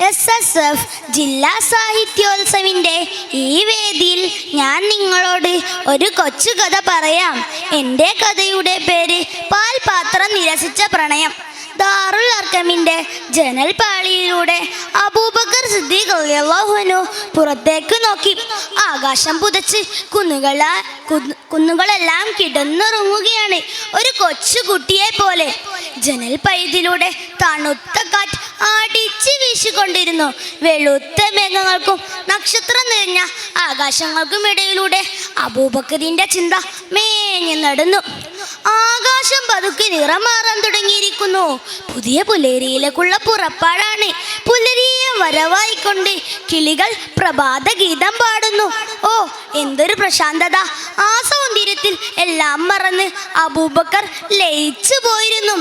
SSF ജില്ലാ സാഹിത്യോത്സവിൻ്റെ ഈ വേദിയിൽ ഞാൻ നിങ്ങളോട് ഒരു കൊച്ചു കഥ പറയാം. എൻ്റെ കഥയുടെ പേര് പാൽപാത്രം നിരസിച്ച പ്രണയം. ദാറുൽ അർക്കമിൻ്റെ ജനൽപാളിയിലൂടെ അബൂബക്കർ സിദ്ദീഖ് റളിയല്ലാഹു അൻഹു പുറത്തേക്ക് നോക്കി. ആകാശം പുതച്ച് കുന്നുകളെല്ലാം കിടന്നുറങ്ങുകയാണ്. ഒരു കൊച്ചു കുട്ടിയെ പോലെ ജനൽപൈതിലൂടെ തണുത്ത കാറ്റ് അടിച്ച് വീശിക്കൊണ്ടിരുന്നു. വെളുത്ത മേഘങ്ങൾക്കും നക്ഷത്രം നിറഞ്ഞ ആകാശങ്ങൾക്കും ഇടയിലൂടെ അബൂബക്കറിന്റെ ചിന്ത മേഞ്ഞു നടന്നു. ആകാശം പതുക്കെ നിറം മാറാൻ തുടങ്ങിയിരിക്കുന്നു. പുതിയ പുലരിയിലേക്കുള്ള പുറപ്പാടാണ്. പുലരിയെ വരവായിക്കൊണ്ട് കിളികൾ പ്രഭാത ഗീതം പാടുന്നു. ഓ, എന്തൊരു പ്രശാന്തത! ആ സൗന്ദര്യത്തിൽ എല്ലാം മറന്ന് അബൂബക്കർ ലയിച്ചു പോയിരുന്നു.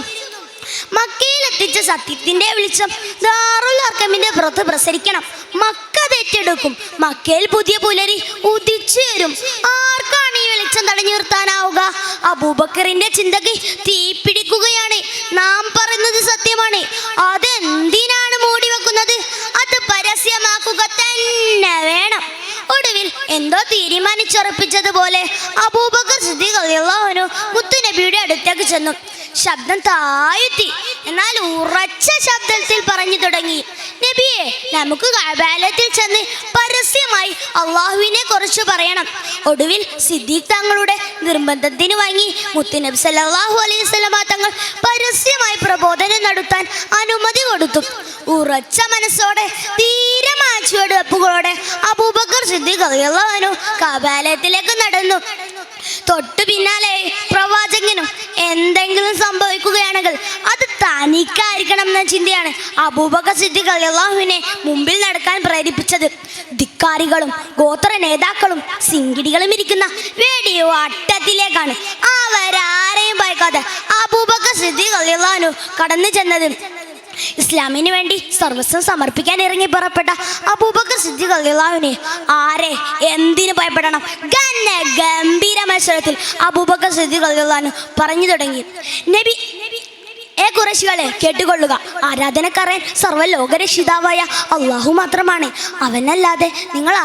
മക്കയിലെത്തിച്ച സത്യത്തിന്റെ വെളിച്ചം ദാറുൽ അർക്കമിന്റെ പുറത്ത് പ്രസരിക്കണം. മക്ക തെറ്റെടുക്കും. മക്കയിൽ പുതിയ പുലരി ഉദിച്ചു വരും. ആർക്കാണ് ഈ വെളിച്ചം തടഞ്ഞു നിർത്താനാവുക? അബൂബക്കറിന്റെ ചിന്തക്ക് തീപിടിക്കുകയാണ്. നാം പറയുന്നത് സത്യമാണ്. അതെന്തിനാണ് മൂടി വെക്കുന്നത്? അത് പരസ്യമാക്കുക തന്നെ വേണം. ഒടുവിൽ എന്തോ തീരുമാനിച്ചുറപ്പിച്ചതുപോലെ അബൂബക്കർ സിദ്ദീഖ് റളിയല്ലാഹു അൻഹു മുത്തുനബിയുടെ അടുത്തേക്ക് ചെന്നു. ശബ്ദം താഴ്ത്തി, എന്നാൽ ഉറച്ച ശബ്ദത്തിൽ പറഞ്ഞു തുടങ്ങി, നബിയെ, നമുക്ക് കഅബയിൽ ചെന്ന് പരസ്യമായി അള്ളാഹുവിനെ കുറിച്ച് പറയണം. ഒടുവിൽ സിദ്ദീഖ് തങ്ങളുടെ നിർബന്ധത്തിന് വാങ്ങി മുത്തുനബി സല്ലല്ലാഹു അലൈഹി വസല്ലമ തങ്ങൾ പരസ്യമായി പ്രബോധനം നടത്താൻ അനുമതി കൊടുത്തു. ഉറച്ച മനസ്സോടെ തീരമായ ചുവടുവെപ്പുകളോടെ അബൂബക്കർ സിദ്ദീഖ് റളിയല്ലാഹു അൻഹു കഅബയിലേക്ക് നടന്നു. തൊട്ടു പിന്നാലെ പ്രവാചകനും എന്തെങ്കിലും സംഭവിക്കുകയാണെങ്കിൽ അത് തനിക്കായിരിക്കണം എന്ന ചിന്തയാണ് അബൂബക്കർ സിദ്ദീഖ് റളിയല്ലാഹുവിനെ മുമ്പിൽ നടക്കാൻ പ്രേരിപ്പിച്ചത്. ധിക്കാരികളും ഗോത്ര നേതാക്കളും സിങ്കിടികളും ഇരിക്കുന്ന വേടിയ വട്ടത്തിലേക്കാണ് അവരാരെയും ഭയക്കാതെ അബൂബക്കർ സിദ്ദീഖ് റളിയല്ലാഹു അൻഹു കടന്നു ചെന്നത്. ഇസ്ലാമിന് വേണ്ടി സർവസ്വം സമർപ്പിക്കാൻ ഇറങ്ങി പുറപ്പെട്ട അബൂബക്കർ സിദ്ദീഖ് റളിയല്ലാഹുവിനെ ആരെ എന്തിനു ഭയപ്പെടണം? ഗംഭീര മത്സരത്തിൽ അബൂബക്കർ സിദ്ദീഖ് റളിയല്ലാഹു അൻഹു പറഞ്ഞു തുടങ്ങി, നബി, ഖുറൈശികളെ കേട്ടുകൊള്ളുക. ആരാധനക്കാരൻ സർവ്വലോകരക്ഷിതാവായ അള്ളാഹു മാത്രമാണ്. അവനല്ലാതെ നിങ്ങൾ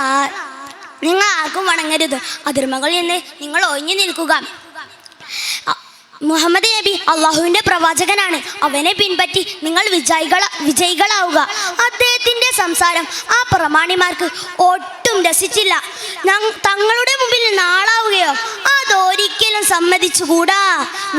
ആർക്കും വണങ്ങരുത്. അതിർമകളിൽ നിന്ന് നിങ്ങൾ ഒഴിഞ്ഞു നിൽക്കുക. മുഹമ്മദ് നബി അള്ളാഹുവിൻ്റെ പ്രവാചകനാണ്. അവനെ പിൻപറ്റി നിങ്ങൾ വിജയികളാവുക. അദ്ദേഹത്തിൻ്റെ സംസാരം ആ പ്രമാണിമാർക്ക് ഒട്ടും രസിച്ചില്ല. തങ്ങളുടെ മുമ്പിൽ നാളാവുകയോ അതൊരിക്കലും സമ്മതിച്ചുകൂടാ.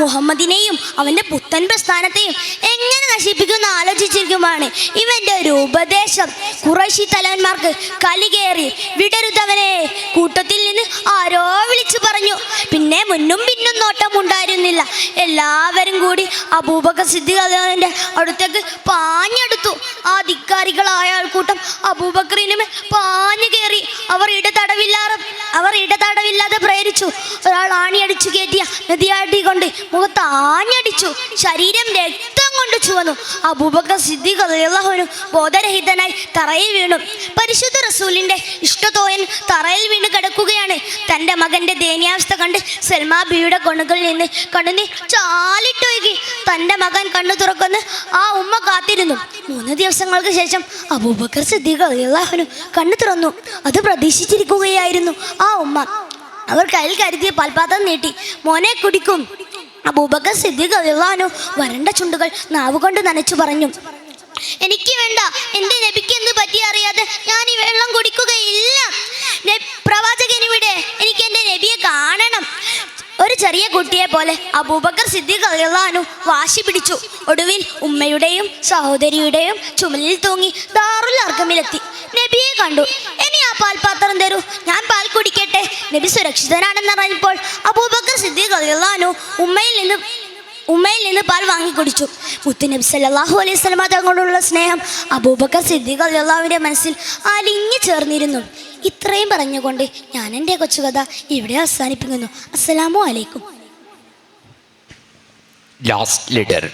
മുഹമ്മദിനെയും അവൻ്റെ പുത്തൻ പ്രസ്ഥാനത്തെയും എങ്ങനെ നശിപ്പിക്കുമെന്ന് ആലോചിച്ചിരിക്കുമാണ് ഇവൻ്റെ ഒരു ഉപദേശം. ഖുറൈശി തലവന്മാർക്ക് കലികേറി, വിടരുതവനെ, കൂട്ടത്തിൽ നിന്ന് ആരോ വിളിച്ചു പറഞ്ഞു. പിന്നെ മുന്നും പിന്നും നോട്ടം ഉണ്ടായിരുന്നില്ല. എല്ലാവരും കൂടി അബൂബക്കർ സിദ്ദീഖ് റളിയല്ലാഹുവിന്റെ അടുത്തേക്ക് പാഞ്ഞെടുത്തു. ആ ധിക്കാരികളായ ആൾക്കൂട്ടം അബൂബക്കറിനെ പാഞ്ഞു കയറി. അവർ ഇടതടവില്ലാതെ പ്രേരിച്ചു. ഒരാൾ ആണിയടിച്ചു കയറ്റിയ നദിയാട്ടി കൊണ്ട് മുഖത്ത് ആഞ്ഞടിച്ചു. ശരീരം രക്തം കൊണ്ട് ചുവന്നു. അബൂബക്കർ സിദ്ദീഖ് റളിയല്ലാഹു അൻഹു ബോധരഹിതനായി തറയിൽ വീണു. പരിശുദ്ധ റസൂലിന്റെ ഇഷ്ടത്തോയൻ തറയിൽ വീണ് കിടക്കുകയാണ്. തൻ്റെ മകന്റെ ദയനീയാവസ്ഥ കണ്ട് സൽമാ ബിയുടെ കണ്ണുകളിൽ നിന്ന് കണ്ണുനീർ ചാലിട്ടൊഴുകി. തൻ്റെ മകൻ കണ്ണു തുറക്കുന്ന ആ ഉമ്മ കാത്തിരുന്നു. 3 ദിവസങ്ങൾക്ക് ശേഷം അബൂബക്കർ സിദ്ദീഖ് റളിയല്ലാഹു അൻഹു കണ്ണു തുറന്നു. അത് പ്രതീക്ഷിച്ചിരിക്കുകയായിരുന്നു ആ ഉമ്മ. അവർ കയ്യിൽ കരുതിയ പാൽപാത്രം നീട്ടി. മോനെ, കുടിക്കും. അബൂബക്കർ സിദ്ദീഖ് റളിയല്ലാഹു അൻഹു വരണ്ട ചുണ്ടുകൾ നാവുകൊണ്ട് നനച്ചു പറഞ്ഞു, എനിക്ക് വേണ്ട. എൻ്റെ നബിക്ക് എന്ത് പറ്റി അറിയാതെ ഞാൻ ഈ വെള്ളം കുടിക്കുകയില്ല. പ്രവാചകനിവിടെ, എനിക്ക് എൻ്റെ നബിയെ കാണണം. ഒരു ചെറിയ കുട്ടിയെ പോലെ അബൂബക്കർ സിദ്ദീഖ് റളിയല്ലാഹു അൻഹു വാശി പിടിച്ചു. ഒടുവിൽ ഉമ്മയുടെയും സഹോദരിയുടെയും ചുമലിൽ തൂങ്ങി ദാറുൽ അർക്കമിലെത്തി. നബിയെ കണ്ടു. ഇനി ആ പാൽപാത്രം തരൂ, ഞാൻ പാൽ കുടിക്കട്ടെ. നബി സുരക്ഷിതനാണെന്ന് അറിഞ്ഞപ്പോൾ അബൂബക്കർ സിദ്ദീഖ് റളിയല്ലാഹു അൻഹു ഉമ്മയിൽ നിന്ന് പാൽ വാങ്ങി കുടിച്ചു. മുത്തുനബി സല്ലല്ലാഹു അലൈഹി വസല്ലമ തങ്ങളോടുള്ള സ്നേഹം അബൂബക്കർ സിദ്ദീഖ് റളിയല്ലാഹുവിൻ്റെ മനസ്സിൽ അലിഞ്ഞു ചേർന്നിരുന്നു. ഇത്രയും പറഞ്ഞുകൊണ്ട് ഞാൻ എൻ്റെ കൊച്ചുകഥ ഇവിടെ അവസാനിപ്പിക്കുന്നു. അസ്സലാമു അലൈക്കും. Last leader